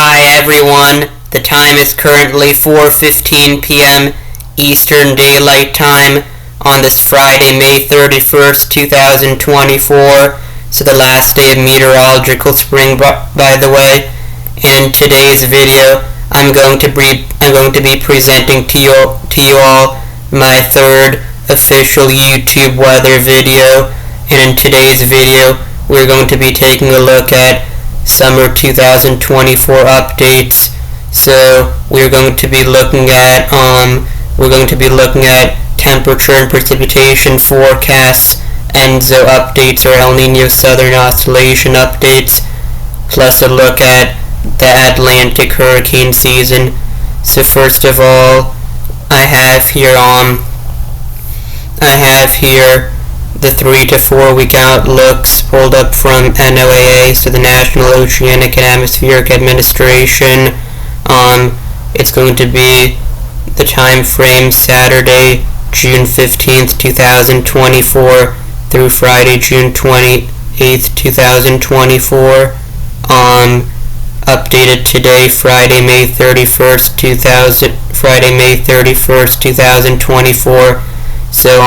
Hi everyone, the time is currently 4:15 p.m. Eastern Daylight Time on this Friday, May 31st, 2024, so the last day of meteorological spring, by the way. And in today's video, I'm going to be presenting to you all my third official YouTube weather video. And in today's video, we're going to be taking a look at summer 2024 updates. So we're going to be looking at temperature and precipitation forecasts, ENSO updates or Nino-Southern Oscillation updates, plus a look at the Atlantic hurricane season. So first of all, I have here the 3 to 4 week outlooks pulled up from NOAA, so the National Oceanic and Atmospheric Administration. It's going to be the time frame Saturday, June 15th, 2024 through Friday, June 28th, 2024. Updated today, Friday, May 31st, 2024. So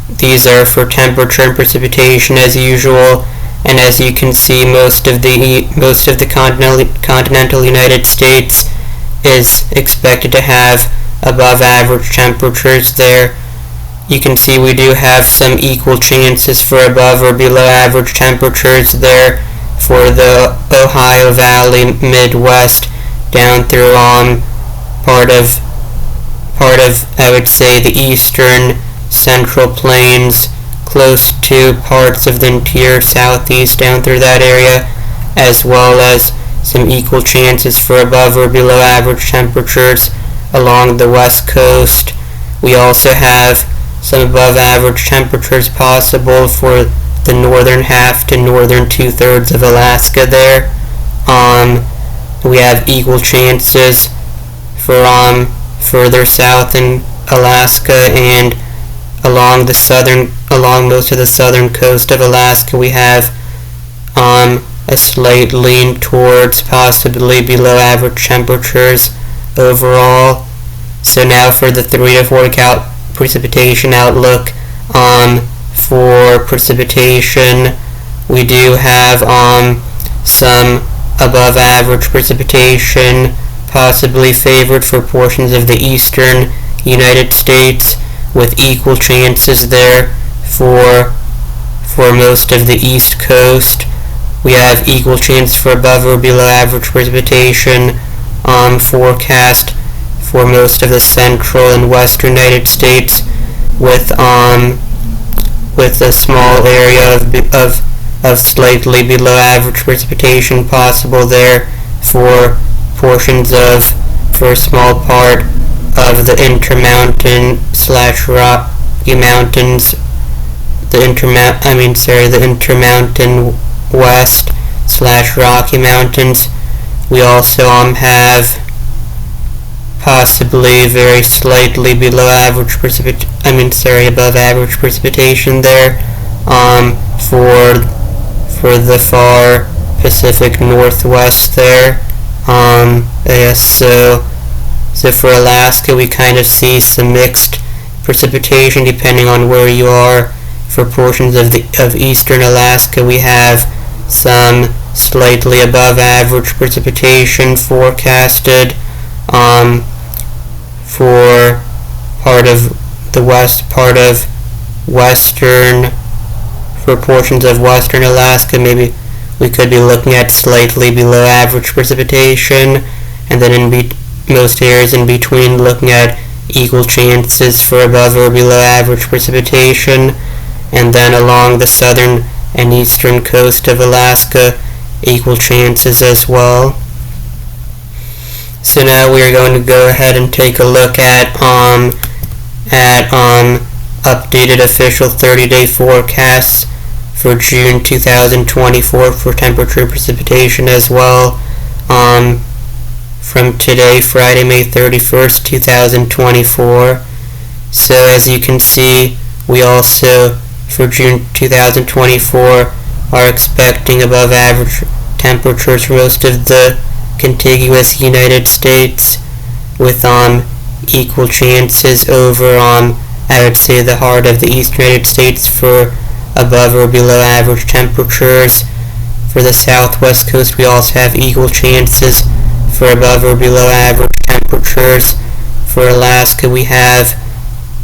these are for temperature and precipitation as usual, and as you can see, most of the continental United States is expected to have above average temperatures there. You can see we do have some equal chances for above or below average temperatures there for the Ohio Valley, Midwest, down through part of I would say the eastern Central Plains, close to parts of the interior Southeast down through that area, as well as some equal chances for above or below average temperatures along the West Coast. We also have some above average temperatures possible for the northern half to northern 2/3 of Alaska there. We have equal chances for further south in Alaska, and along most of the southern coast of Alaska we have a slight lean towards possibly below average temperatures overall. So now for the 3 to 4 week precipitation outlook. For precipitation, we do have some above average precipitation possibly favored for portions of the eastern United States, with equal chances there for most of the East Coast. We have equal chance for above or below average precipitation forecast for most of the central and western United States, with a small area of slightly below average precipitation possible there for a small part of the Intermountain / Rocky Mountains, the Intermountain West / Rocky Mountains. We also have possibly very slightly above average precipitation there for the far Pacific Northwest there. So for Alaska, we kind of see some mixed precipitation depending on where you are. For portions of eastern Alaska, we have some slightly above average precipitation forecasted. For portions of western Alaska, maybe we could be looking at slightly below average precipitation, and then in most areas in between looking at equal chances for above or below average precipitation, and then along the southern and eastern coast of Alaska, equal chances as well. So now we are going to go ahead and take a look at updated official 30-day forecasts for June 2024 for temperature and precipitation as well. From today, Friday, May 31st, 2024. So as you can see, we also, for June 2024, are expecting above average temperatures for most of the contiguous United States with equal chances over I would say the heart of the eastern United States for above or below average temperatures. For the southwest coast we also have equal chances for above or below average temperatures. For Alaska we have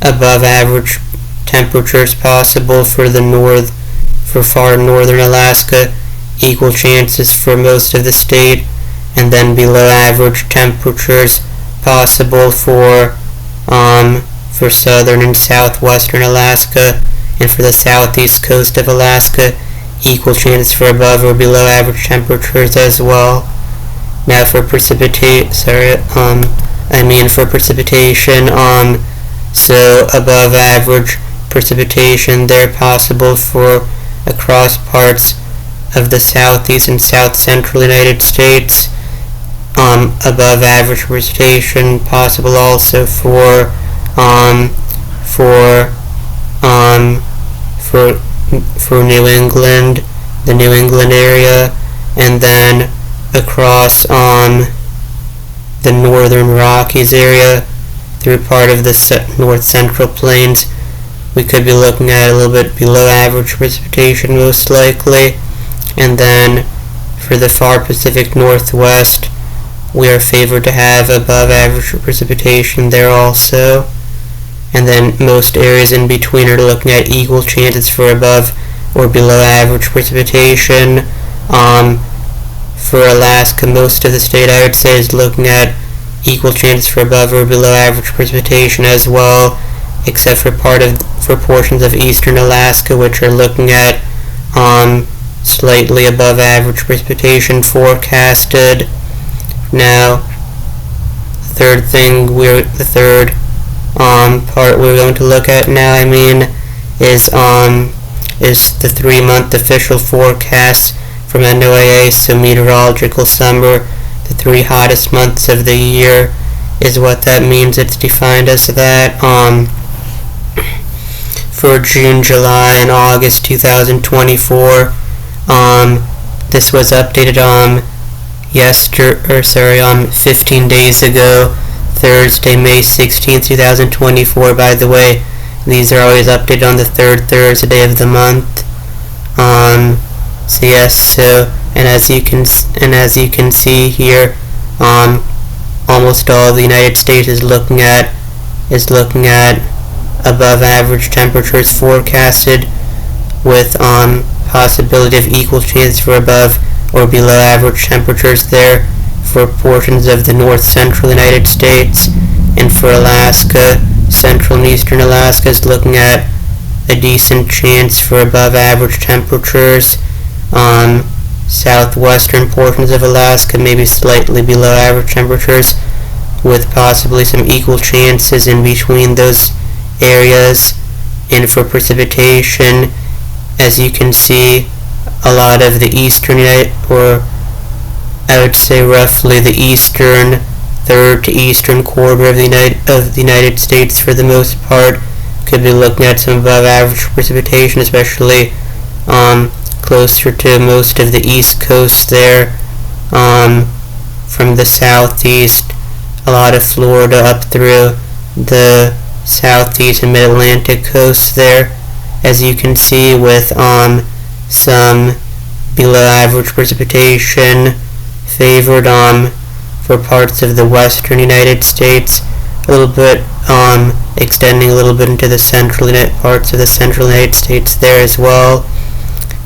above average temperatures possible for far northern Alaska, equal chances for most of the state, and then below average temperatures possible for southern and southwestern Alaska, and for the southeast coast of Alaska, equal chances for above or below average temperatures as well. Now for precipitation, so above average precipitation there possible for across parts of the southeast and south central United States. Above average precipitation possible also for New England, the New England area, and then across the northern Rockies area through part of the north central plains. We could be looking at a little bit below average precipitation most likely, and then for the far Pacific Northwest we are favored to have above average precipitation there also, and then most areas in between are looking at equal chances for above or below average precipitation. For Alaska, most of the state I would say is looking at equal chances for above or below average precipitation as well, except for portions of eastern Alaska which are looking at slightly above average precipitation forecasted. Now, the third part we're going to look at now, is the 3-month official forecast from NOAA, so meteorological summer, the 3 hottest months of the year is what that means. It's defined as that. For June, July, and August 2024, this was updated 15 days ago, Thursday, May 16th, 2024. By the way, these are always updated on the third Thursday of the month. And as you can see here, almost all of the United States is looking at above average temperatures forecasted, with possibility of equal chance for above or below average temperatures there for portions of the north central United States. And for Alaska, central and eastern Alaska is looking at a decent chance for above average temperatures. Southwestern portions of Alaska maybe slightly below average temperatures, with possibly some equal chances in between those areas. And for precipitation, as you can see, a lot of the eastern, or I would say roughly the eastern third to eastern quarter of the United States for the most part, could be looking at some above average precipitation, especially closer to most of the east coast there, from the southeast, a lot of Florida up through the southeast and mid-Atlantic coast there, as you can see, with some below average precipitation favored for parts of the western United States, a little bit extending a little bit into the parts of the central United States there as well,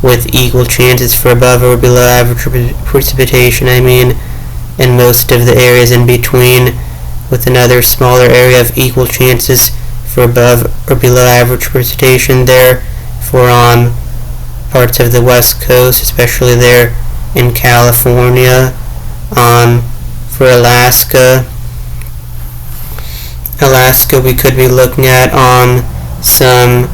with equal chances for above or below average precipitation, and most of the areas in between, with another smaller area of equal chances for above or below average precipitation there for parts of the west coast, especially there in California. For Alaska, we could be looking at some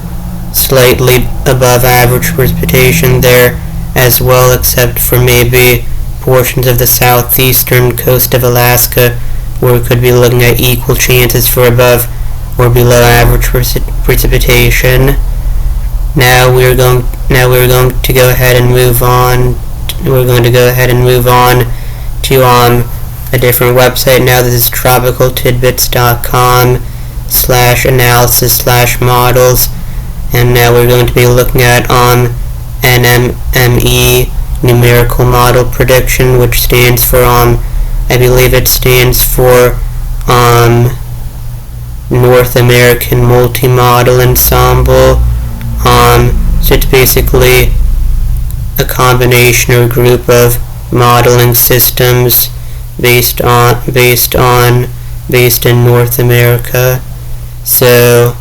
slightly above average precipitation there as well, except for maybe portions of the southeastern coast of Alaska, where we could be looking at equal chances for above or below average precipitation. Now we're going to go ahead and move on. To to a different website now. This is tropicaltidbits.com/analysis/models, and now we're going to be looking at NMME, numerical model prediction, which stands for I believe it stands for North American Multi-Model Ensemble. So it's basically a combination or group of modeling systems based in North America. So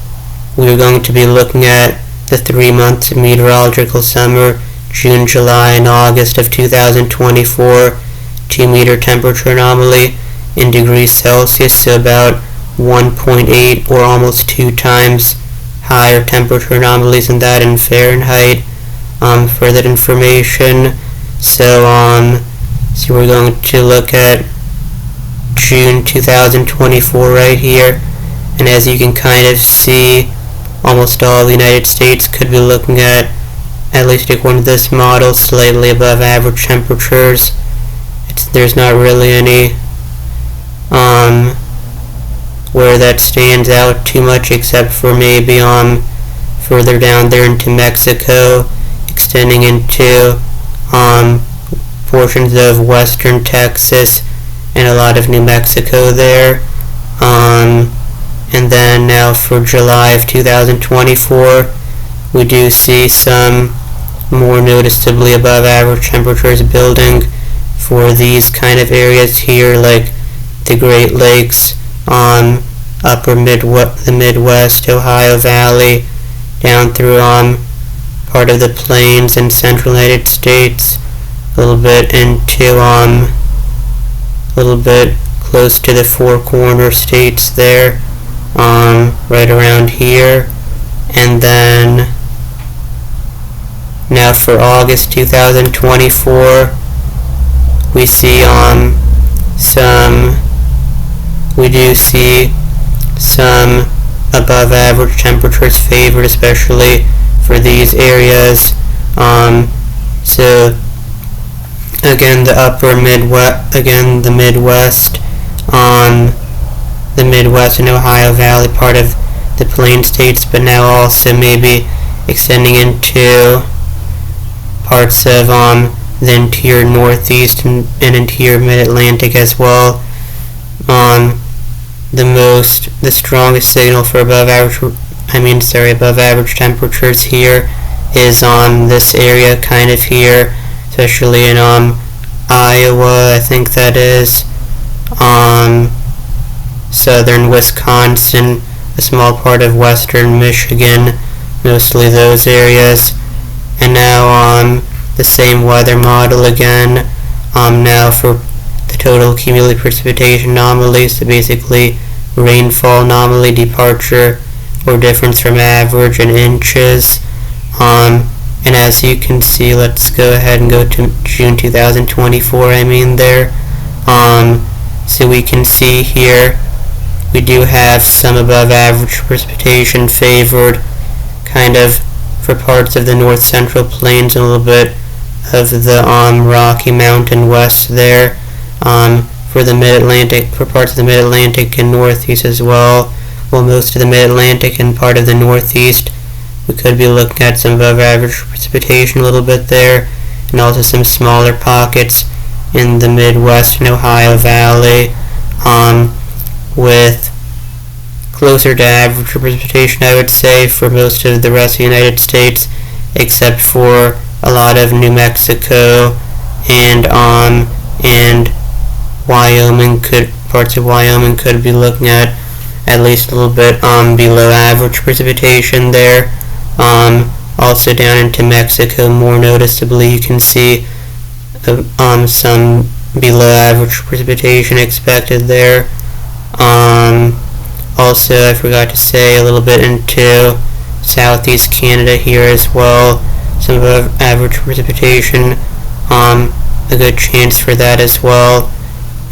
we're going to be looking at the 3 months of meteorological summer, June, July, and August of 2024, 2-meter temperature anomaly in degrees Celsius, so about 1.8 or almost 2 times higher temperature anomalies than that in Fahrenheit. For that information, so we're going to look at June 2024 right here, and as you can kind of see, almost all of the United States could be looking at least according to this model, slightly above average temperatures. There's not really any where that stands out too much, except for maybe further down there into Mexico, extending into portions of western Texas and a lot of New Mexico there. And then now for July of 2024, we do see some more noticeably above average temperatures building for these kind of areas here, like the Great Lakes, the Midwest, Ohio Valley, down through part of the plains in central United States, a little bit into a little bit close to the Four Corner states there, right around here. And then now for August 2024, we see we do see some above average temperatures favored, especially for these areas. So again, the Midwest and Ohio Valley, part of the Plain States, but now also maybe extending into parts of the interior Northeast and interior Mid-Atlantic as well. The strongest signal for above average temperatures here is this area kind of here, especially in Iowa, I think that is, southern Wisconsin, a small part of western Michigan, mostly those areas. And now the same weather model again, now for the total cumulative precipitation anomaly, so basically rainfall anomaly, departure or difference from average in inches. And as you can see, let's go ahead and go to June 2024, so we can see here we do have some above average precipitation favored kind of for parts of the north central plains and a little bit of the Rocky Mountain west there, for the Mid-Atlantic, for parts of the Mid-Atlantic and Northeast as well. Well, most of the Mid-Atlantic and part of the Northeast, we could be looking at some above average precipitation a little bit there, and also some smaller pockets in the Midwest and Ohio Valley, with closer to average precipitation, I would say, for most of the rest of the United States, except for a lot of New Mexico and Wyoming. Parts of Wyoming could be looking at least a little bit below average precipitation there. Also down into Mexico, more noticeably, you can see some below average precipitation expected there. Also, I forgot to say a little bit into southeast Canada here as well, some above average precipitation, a good chance for that as well.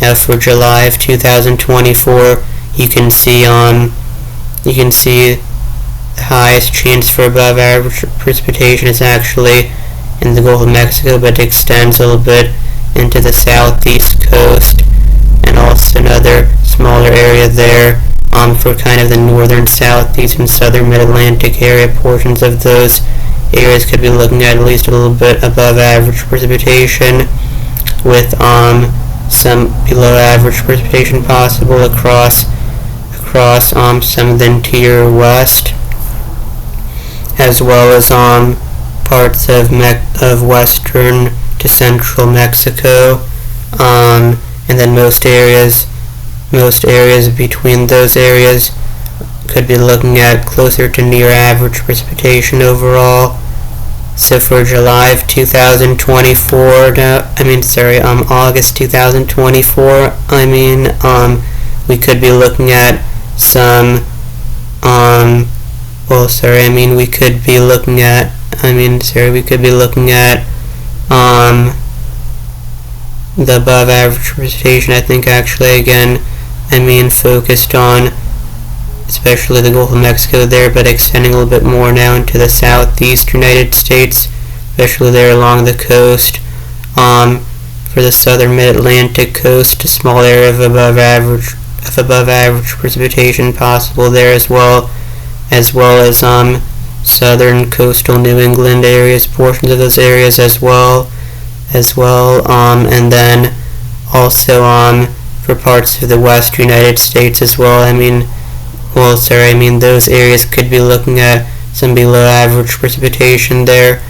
Now for July of 2024, you can see the highest chance for above average precipitation is actually in the Gulf of Mexico, but extends a little bit into the southeast coast, and also another smaller area there for kind of the northern, southeast, and southern mid-Atlantic area. Portions of those areas could be looking at least a little bit above average precipitation, with some below average precipitation possible across some of the interior west, as well as parts of western to central Mexico, and then most areas between those areas could be looking at closer to near average precipitation overall. So for July of 2024, August 2024, we could be looking at some, we could be looking at the above average precipitation, I think actually again, focused on especially the Gulf of Mexico there, but extending a little bit more now into the southeast United States, especially there along the coast. For the southern mid-Atlantic coast, a small area of above average precipitation possible there as well as southern coastal New England areas, portions of those areas as well, and then also for parts of the west United States as well. Those areas could be looking at some below average precipitation there,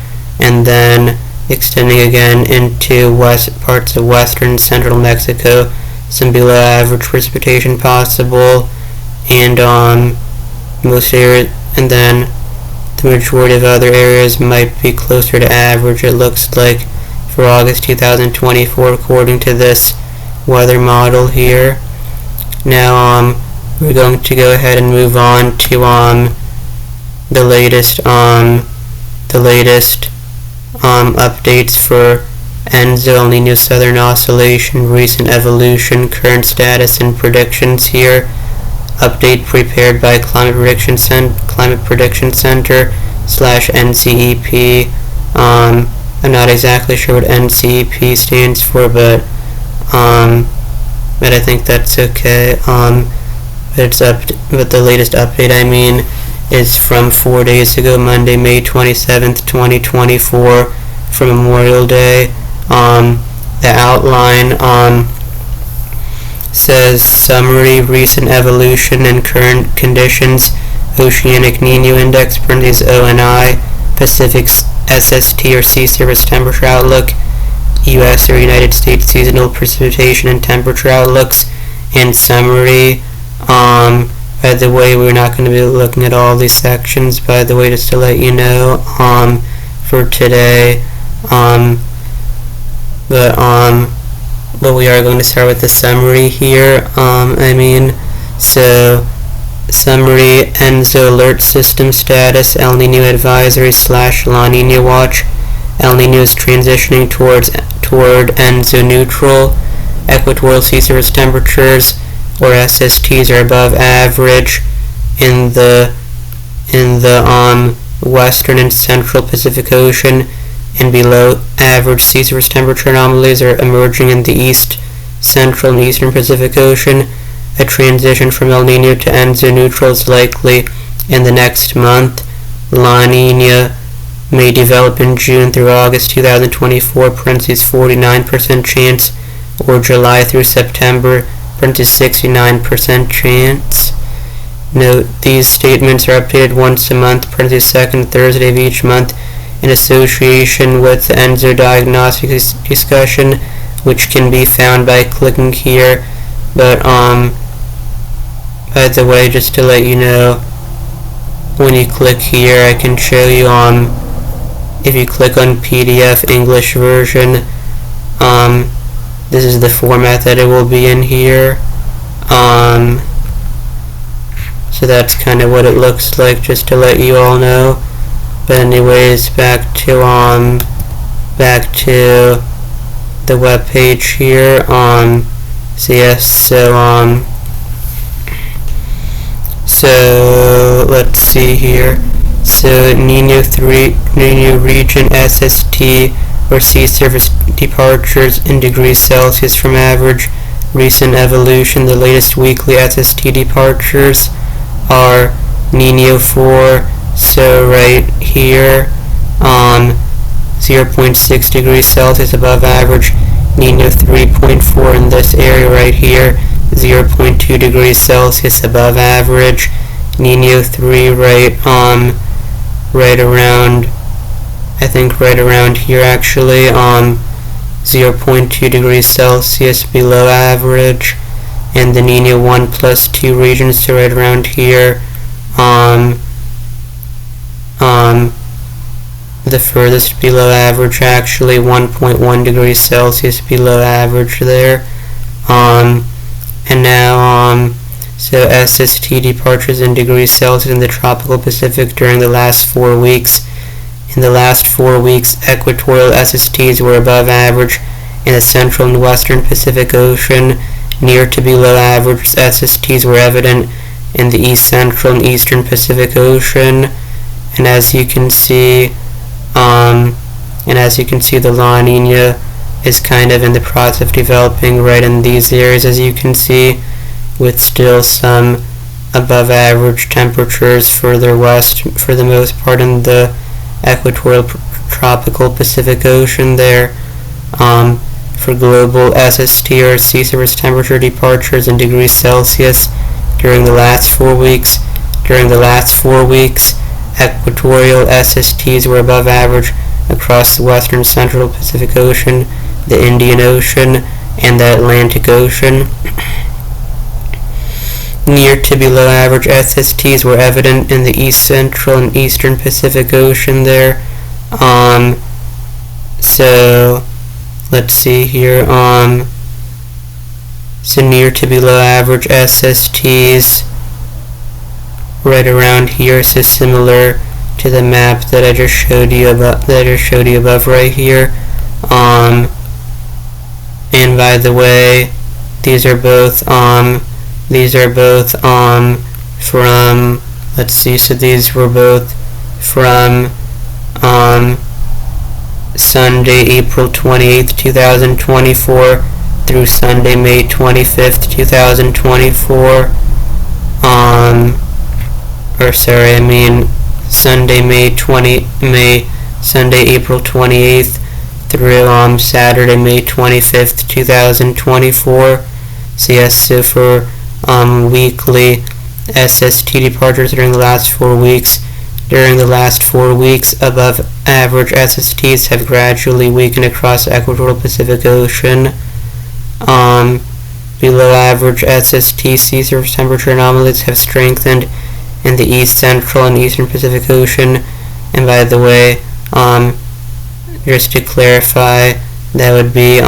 and then extending again into parts of western central Mexico, some below average precipitation possible, and most areas, and then the majority of other areas might be closer to average, it looks like, for August 2024 according to this weather model here. Now we're going to go ahead and move on to the latest updates for ENSO, Nino-Southern Oscillation, recent evolution, current status, and predictions here. Update prepared by Climate Prediction Center /NCEP. I'm not exactly sure what NCEP stands for, but I think that's okay. But the latest update, is from 4 days ago, Monday, May 27th, 2024, for Memorial Day. The outline says summary, recent evolution and current conditions, Oceanic Nino Index, ONI, Pacific SST or sea surface temperature outlook, U.S. or United States seasonal precipitation and temperature outlooks, and summary. By the way, we're not going to be looking at all these sections, by the way, just to let you know, for today. But we are going to start with the summary here. So summary, ENSO alert system status, El Nino advisory / La Nina watch. El Nino is transitioning toward ENSO neutral. Equatorial sea surface temperatures, or SSTs, are above average in the western and central Pacific Ocean, and below average sea surface temperature anomalies are emerging in the east, central, and eastern Pacific Ocean. A transition from El Nino to ENSO neutral is likely in the next month. La Nina may develop in June through August 2024, 49% chance, or July through September, 69% chance. Note, these statements are updated once a month, second Thursday of each month, in association with the ENSO diagnostic discussion, which can be found by clicking here. But by the way, just to let you know, when you click here, I can show you if you click on PDF English version, this is the format that it will be in here. So that's kind of what it looks like, just to let you all know. But anyways, back to the web page here. So let's see here. So Nino region SST or sea surface departures in degrees Celsius from average. Recent evolution, the latest weekly SST departures are Nino 4, so right here, 0.6 degrees Celsius above average. Nino 3.4 in this area right here, 0.2 degrees Celsius above average. Nino 3 right around, I think right around here actually, 0.2 degrees Celsius below average. And the Nino 1 plus 2 regions, so right around here, the furthest below average actually, 1.1 degrees Celsius below average there. And now, so SST departures in degrees Celsius in the tropical Pacific during the last 4 weeks. In the last 4 weeks, equatorial SSTs were above average in the central and western Pacific Ocean. Near to below average SSTs were evident in the east central and eastern Pacific Ocean. And as you can see, the La Nina is kind of in the process of developing right in these areas, as you can see, with still some above average temperatures further west for the most part in the equatorial tropical Pacific Ocean there. For global SST or sea surface temperature departures in degrees Celsius during the last 4 weeks. During the last 4 weeks, equatorial SSTs were above average across the western central Pacific Ocean, the Indian Ocean, and the Atlantic Ocean. Near to below average SSTs were evident in the east central and eastern Pacific Ocean there. So let's see here, so near to below average SSTs right around here, so similar to the map that I just showed you above right here. And by the way, these are both from, let's see, so these were both from Sunday, April 28th, 2024 through Sunday, May 25th, 2024. Sunday, April 28th through Saturday, May 25th, 2024. So yes, so for weekly SST departures during the last 4 weeks. During the last 4 weeks, above average SSTs have gradually weakened across the equatorial Pacific Ocean. Below average SST sea surface temperature anomalies have strengthened in the east central and eastern Pacific Ocean. And by the way, just to clarify, that would be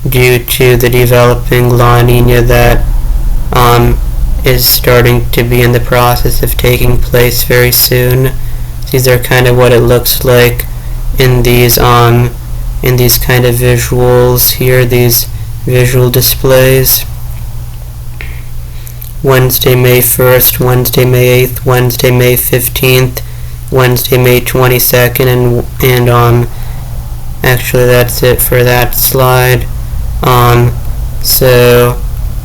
due to the developing La Nina that is starting to be in the process of taking place very soon. These are kind of what it looks like in these kind of visuals here, these visual displays. Wednesday, May 1st, Wednesday, May 8th, Wednesday, May 15th, Wednesday, May 22nd, and actually that's it for that slide. So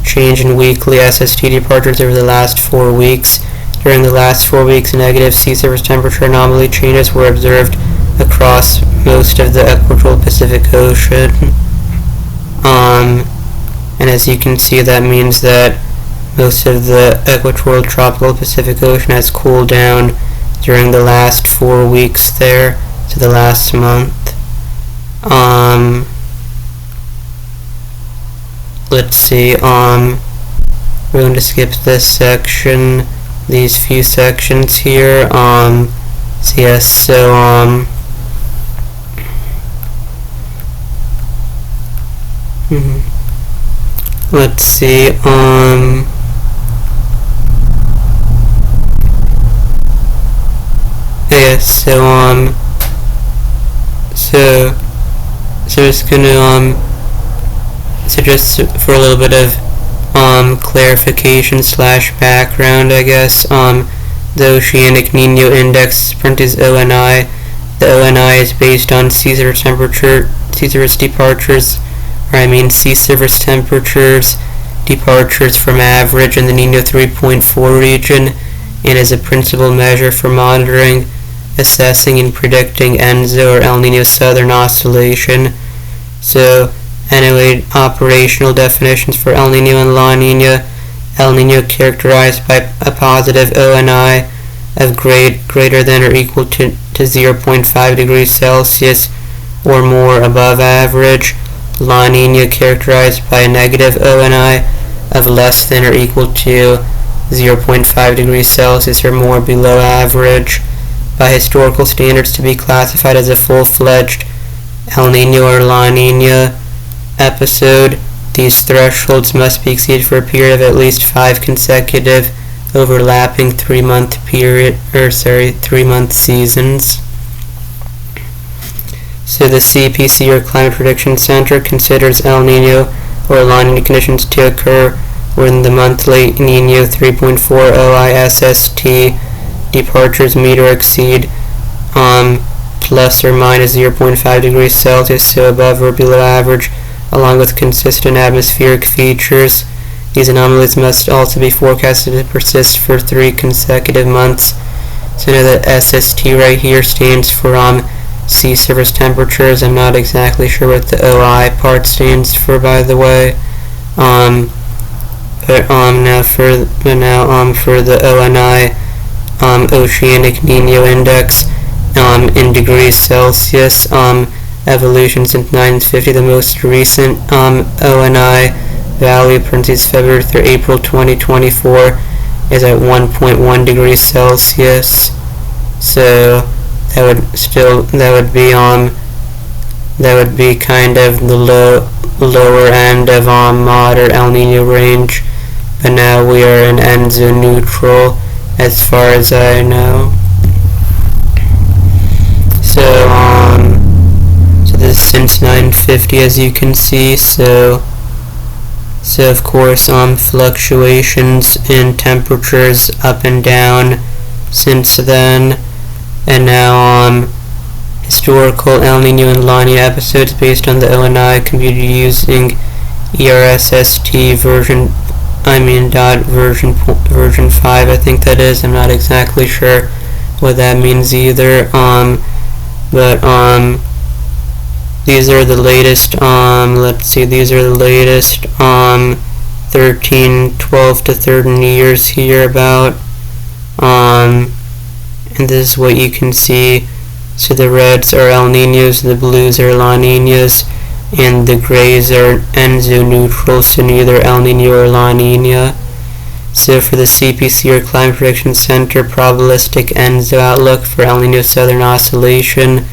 change in weekly SST departures over the last 4 weeks. During the last 4 weeks, negative sea surface temperature anomaly changes were observed across most of the equatorial Pacific Ocean. And as you can see, that means that most of the equatorial tropical Pacific Ocean has cooled down during the last 4 weeks there, to the last month. Let's see, we're going to skip this section, these few sections here. So yes, so let's see, yes, so just gonna so just for a little bit of clarification / background, I guess, the oceanic Nino index print is ONI. The ONI is based on sea surface departures from average in the Nino 3.4 region, and is a principal measure for monitoring, assessing, and predicting ENSO or El Nino-Southern Oscillation. So, anyway, operational definitions for El Nino and La Nina. El Nino characterized by a positive ONI of greater than or equal to 0.5 degrees Celsius or more above average. La Nina characterized by a negative ONI of less than or equal to 0.5 degrees Celsius or more below average. By historical standards, to be classified as a full-fledged El Nino or La Nina episode, these thresholds must be exceeded for a period of at least 5 consecutive overlapping 3-month seasons. So the CPC or Climate Prediction Center considers El Nino or La Nina conditions to occur when the monthly Nino 3.4 OISST departures meet or exceed plus or minus 0.5 degrees Celsius, so above or below average, along with consistent atmospheric features. These anomalies must also be forecasted to persist for 3 consecutive months. So now the SST right here stands for sea surface temperatures. I'm not exactly sure what the OI part stands for, by the way. Now for the ONI Oceanic Nino Index in degrees Celsius evolution since 1950. The most recent ONI value, February through April 2024, is at 1.1 degrees Celsius. So that would be kind of the lower end of moderate El Nino range. But now we are in ENSO neutral, as far as I know. So this is since 950, as you can see. So of course, fluctuations in temperatures up and down since then, and now historical El Nino and La Nina episodes based on the ONI computed using ERSST version 5, I think that is. I'm not exactly sure what that means either. But these are the latest, these are the latest 12 to 13 years here about, and this is what you can see. So the reds are El Ninos, the blues are La Ninas, and the grays are ENSO neutral, so neither El Nino or La Nina. So for the CPC or Climate Prediction Center probabilistic ENSO outlook for El Nino-Southern Oscillation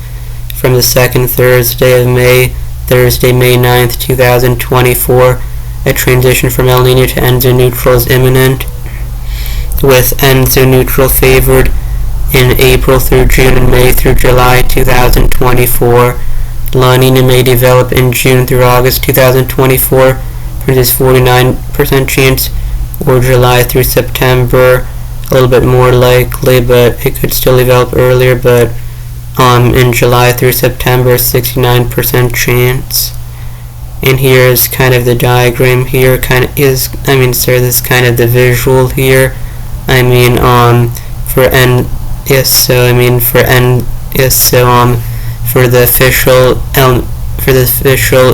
from the second Thursday of May, Thursday, May 9th, 2024, a transition from El Nino to ENSO neutral is imminent, with ENSO neutral favored in April through June and May through July 2024. La Nina may develop in June through August 2024, for this 49% chance, or July through September, a little bit more likely, but it could still develop earlier, but in July through September, 69% chance. And here is kind of the diagram here, this is kind of the visual here. For the official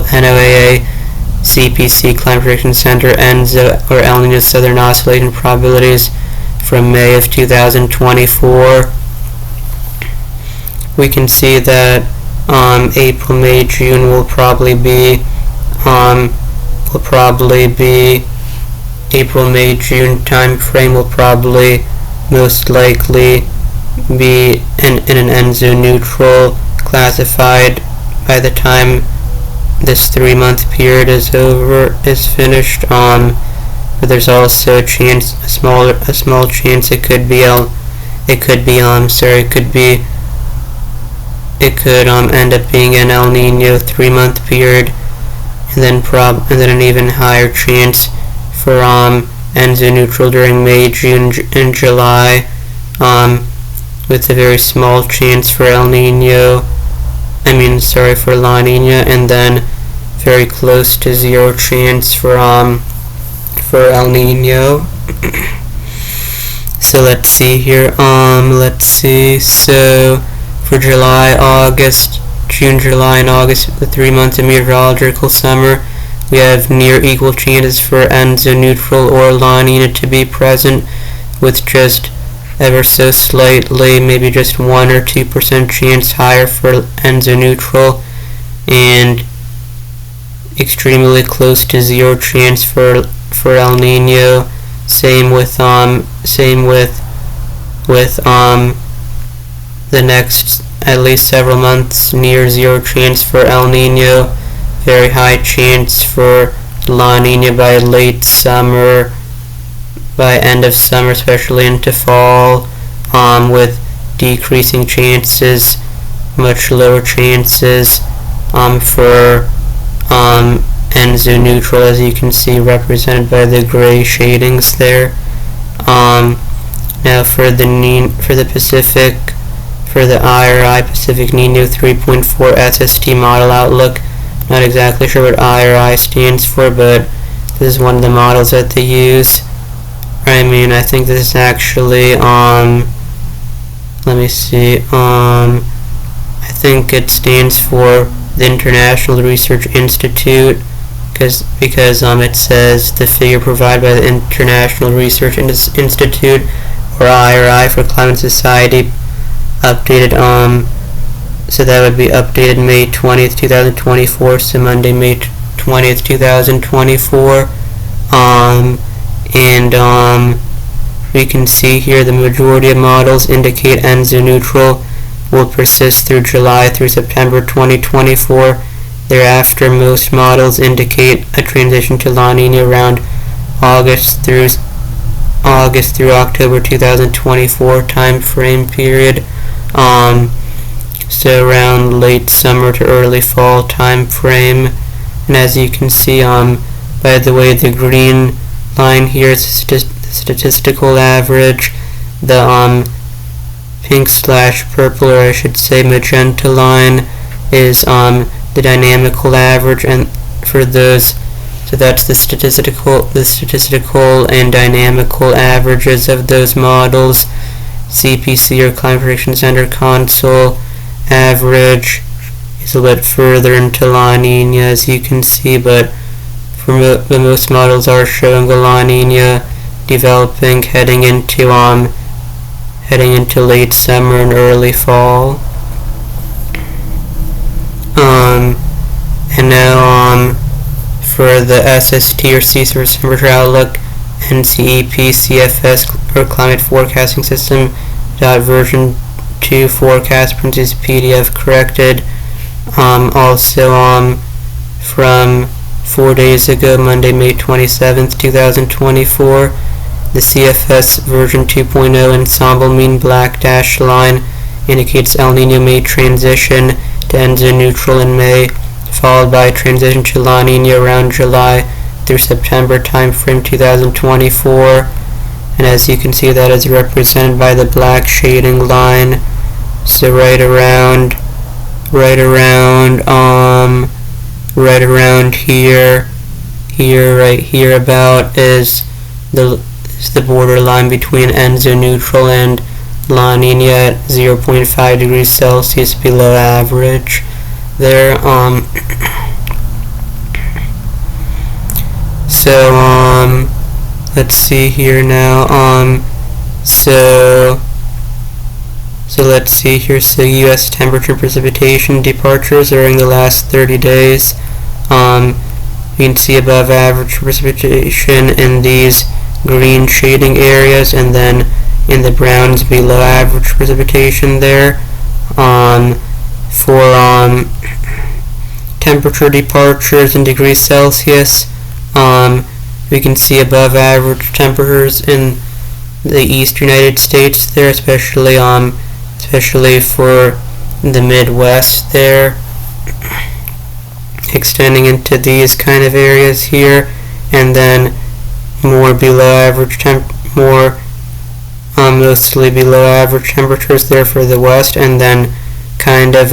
NOAA CPC Climate Prediction Center ENSO or El Nino-Southern Oscillation probabilities from May of 2024, we can see that April, May, June will probably be April, May, June time frame will probably most likely be in an ENSO neutral, classified by the time this 3-month period is finished. But there's also a small chance it could end up being an El Nino 3-month period, and then an even higher chance for ENSO neutral during May, June, and July. with a very small chance for El Nino. For La Nina, and then very close to 0 chance for El Nino. So let's see here. So for June, July, and August, the 3 months of meteorological summer, we have near equal chances for ENSO neutral or La Nina to be present, with just ever so slightly, maybe just 1 or 2% chance higher for ENSO neutral, and extremely close to 0 chance for El Nino. Same with the next at least several months, near 0 chance for El Nino, very high chance for La Nina by late summer, by end of summer, especially into fall, with decreasing chances, much lower chances for ENSO neutral, as you can see represented by the gray shadings there. Now for the Pacific, for the IRI Pacific Nino 3.4 SST model outlook, not exactly sure what IRI stands for, but this is one of the models that they use. I think this is actually, let me see, I think it stands for the International Research Institute, because it says the figure provided by the International Research Institute, or IRI, for Climate Society, updated, so that would be updated May 20th, 2024, so Monday, May 20th, 2024, we can see here the majority of models indicate ENSO neutral will persist through July through September 2024. Thereafter, most models indicate a transition to La Nina around August through October 2024 time frame period. So around late summer to early fall time frame. And as you can see, by the way, the green line here is the statistical average. The pink/purple, or I should say magenta line, is the dynamical average, and for those, so that's the statistical and dynamical averages of those models. CPC, or Climate Prediction Center console average, is a little bit further into La Nina, as you can see, but most models are showing the La Nina developing heading into late summer and early fall. And now for the SST, or Sea Surface Temperature Outlook, NCEP CFS, or Climate Forecasting System version 2 forecast, parentheses PDF corrected. Also from 4 days ago, Monday, May 27th, 2024, the CFS version 2.0 ensemble mean black dashed line indicates El Nino may transition to ENSO neutral in May, followed by transition to La Nina around July through September timeframe 2024. And as you can see, that is represented by the black shading line. So right around here, right here about is the border line between ENSO neutral and La Nina at 0.5 degrees Celsius below average there. So let's see here now. So let's see here. So U.S. temperature precipitation departures during the last 30 days. You can see above average precipitation in these green shading areas, and then in the browns below average precipitation there. For temperature departures in degrees Celsius, we can see above average temperatures in the east United States there, especially for the Midwest there, extending into these kind of areas here, and then more below average mostly below average temperatures there for the west, and then kind of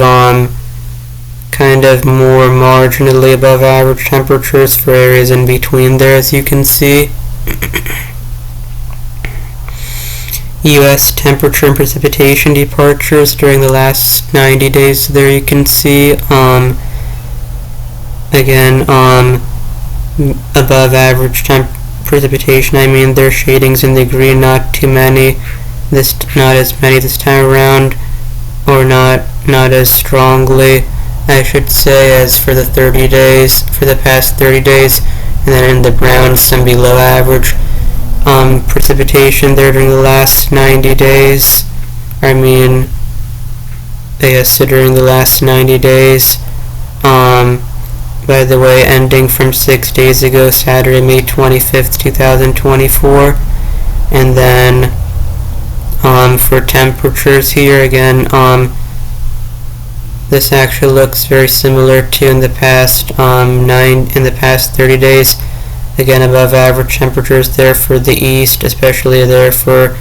more marginally above average temperatures for areas in between there, as you can see. U.S. temperature and precipitation departures during the last 90 days there you can see. Again, above average precipitation, I mean, there are shadings in the green, not too many, not as many this time around, or not as strongly, I should say, as for the past 30 days, and then in the brown, some below average precipitation there during the last 90 days. During the last 90 days. By the way, ending from 6 days ago, Saturday, May 25th, 2024. And then for temperatures here, again, this actually looks very similar to in the past 30 days. Again, above average temperatures there for the east, especially there for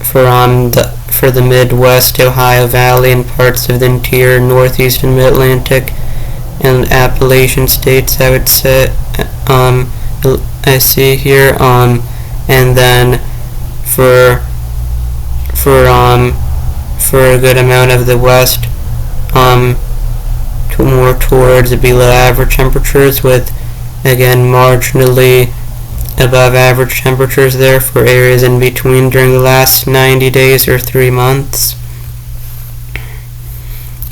the Midwest, Ohio Valley, and parts of the interior, Northeast and Mid-Atlantic, and Appalachian states, I would say. I see here, and then for a good amount of the West, more towards below average temperatures, with again marginally above average temperatures there for areas in between during the last 90 days or 3 months.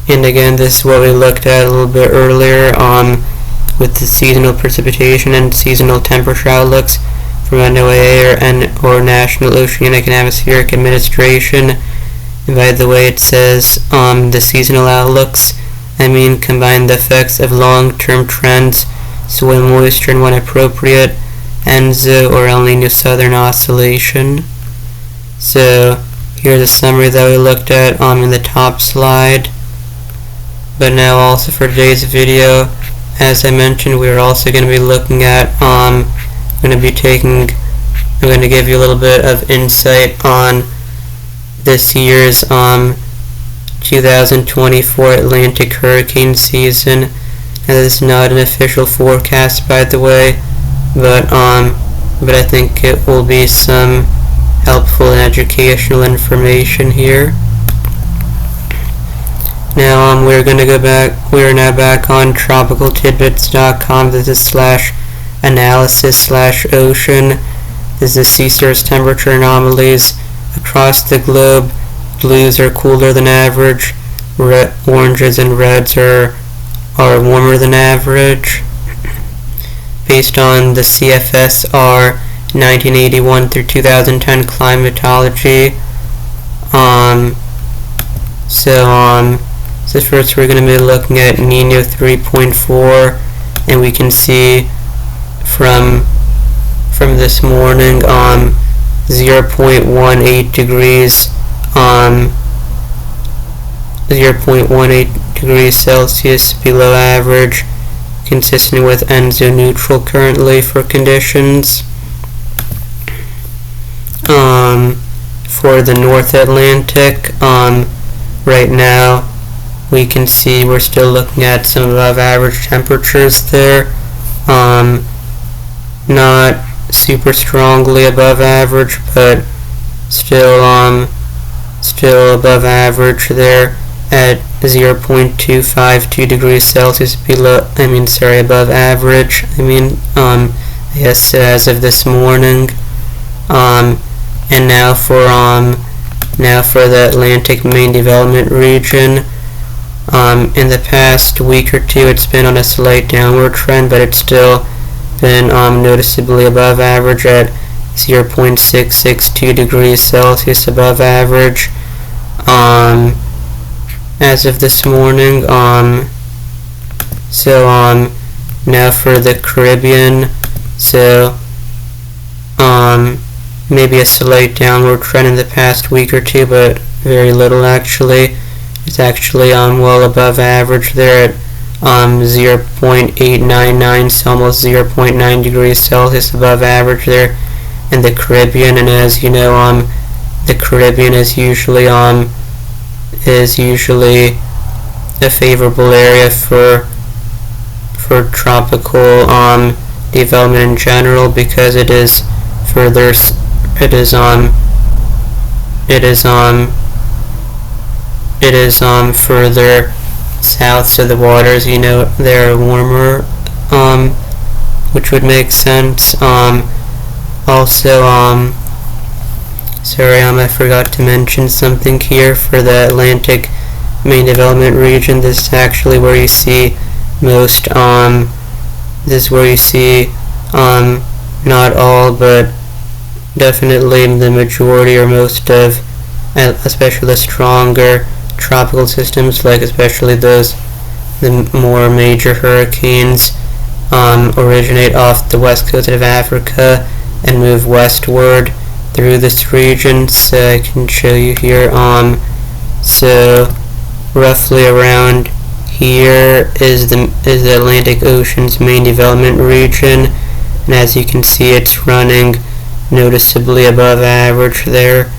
And again, this is what we looked at a little bit earlier with the seasonal precipitation and seasonal temperature outlooks from NOAA or National Oceanic and Atmospheric Administration. And by the way, it says the seasonal outlooks, I mean, combine the effects of long-term trends, soil moisture, and when appropriate, ENSO or Nino-Southern Oscillation. So here's a summary that we looked at in the top slide. But now also for today's video, as I mentioned, we're also going to be looking at, I'm going to give you a little bit of insight on this year's 2024 Atlantic hurricane season. And this is not an official forecast, by the way, but I think it will be some helpful and educational information here. Now we are now back on tropicaltidbits.com. This is /analysis/ocean. This is the sea surface temperature anomalies across the globe. Blues are cooler than average. Oranges and reds are warmer than average. Based on the CFSR 1981 through 2010 climatology. So first we're going to be looking at Nino 3.4, and we can see from this morning 0.18 degrees 0.18 degrees Celsius below average, consistent with ENSO neutral currently for conditions. For the North Atlantic, right now we can see we're still looking at some above average temperatures there. Not super strongly above average, but still above average there at 0.252 degrees Celsius above average. Yes, as of this morning. And now for the Atlantic Main Development Region. In the past week or two, it's been on a slight downward trend, but it's still been noticeably above average at 0.662 degrees Celsius above average. As of this morning. Now for the Caribbean. Maybe a slight downward trend in the past week or two, but very little actually. It's actually well above average there at 0.899, so almost 0.9 degrees Celsius above average there in the Caribbean. And as you know, the Caribbean is usually a favorable area for tropical development in general, because it is further further south, so the waters, they're warmer, which would make sense. I forgot to mention something here for the Atlantic main development region. This is actually where you see most, this is where you see, not all, but definitely the majority or most of, especially the stronger tropical systems, like especially the more major hurricanes, originate off the west coast of Africa and move westward through this region. So I can show you here. So roughly around here is the Atlantic Ocean's main development region, and as you can see, it's running noticeably above average there.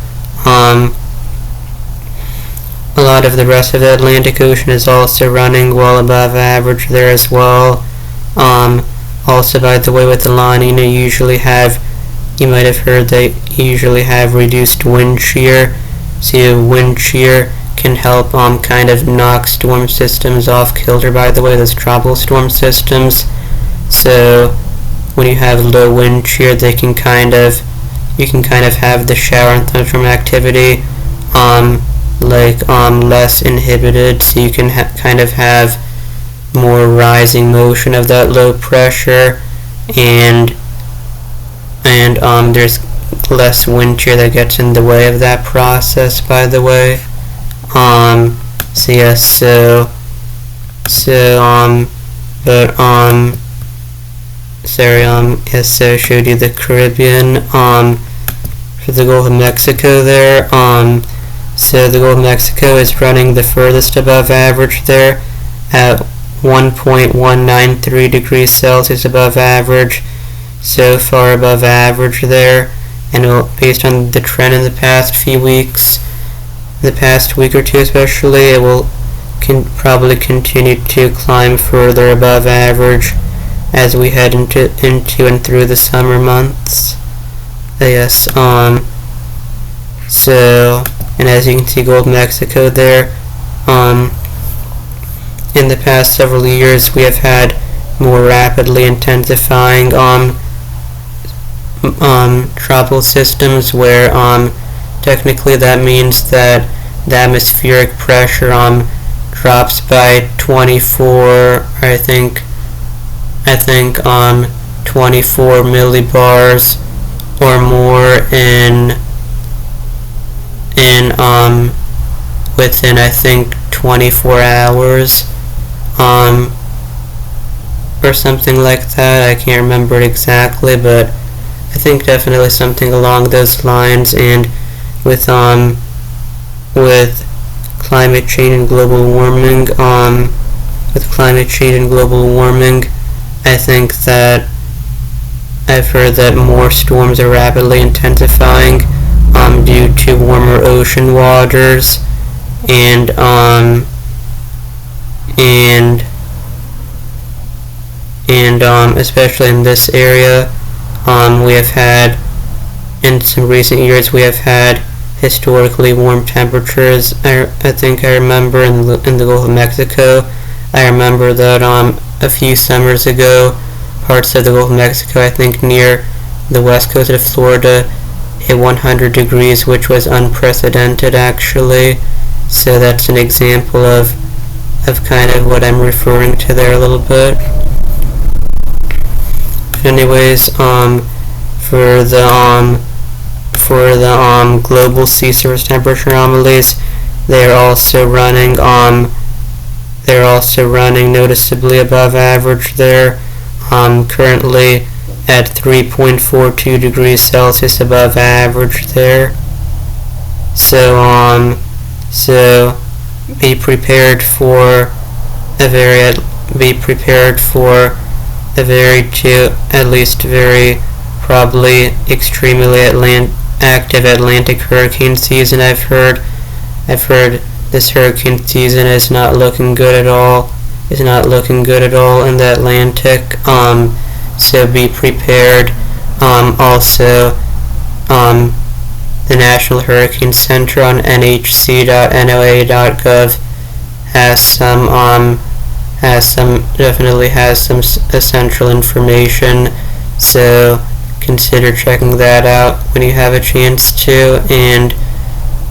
A lot of the rest of the Atlantic Ocean is also running well above average there as well. Also, by the way, with the La Nina, you might have heard they usually have reduced wind shear. So wind shear can help kind of knock storm systems off kilter, by the way, those tropical storm systems. So when you have low wind shear, you can kind of have the shower and thunderstorm activity less inhibited, so you can kind of have more rising motion of that low pressure, and there's less wind shear that gets in the way of that process, by the way. So I showed you the Caribbean, for the Gulf of Mexico there. So the Gulf of Mexico is running the furthest above average there at 1.193 degrees Celsius above average, so far above average there. And based on the trend in the past few weeks, the past week or two especially, it will probably continue to climb further above average as we head into and through the summer months. Yes. And as you can see, Gulf of Mexico there, in the past several years, we have had more rapidly intensifying tropical systems, where technically that means that the atmospheric pressure drops by 24 millibars or more within 24 hours, or something like that. I can't remember it exactly, but I think definitely something along those lines. And with climate change and global warming, I think that I've heard that more storms are rapidly intensifying due to warmer ocean waters, and especially in this area, we have had, in some recent years, we have had historically warm temperatures. I think I remember in the Gulf of Mexico, I remember that a few summers ago, parts of the Gulf of Mexico, I think near the west coast of Florida, hit 100 degrees, which was unprecedented actually. So that's an example of kind of what I'm referring to there a little bit. But anyways, for the global sea surface temperature anomalies, they're also running noticeably above average there. Currently at 3.42 degrees Celsius above average there. So be prepared for a very probably extremely active Atlantic hurricane season. I've heard this hurricane season is not looking good at all. In the Atlantic. So be prepared. Also, the National Hurricane Center on nhc.noaa.gov definitely has some essential information. So consider checking that out when you have a chance to.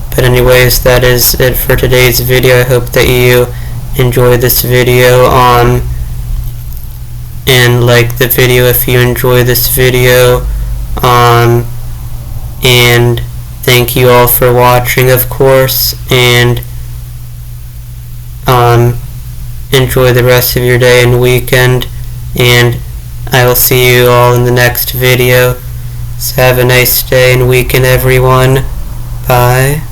But anyways, that is it for today's video. I hope that you enjoyed this video, and like the video if you enjoy this video, and thank you all for watching, of course, and enjoy the rest of your day and weekend, and I will see you all in the next video. So have a nice day and weekend, everyone. Bye.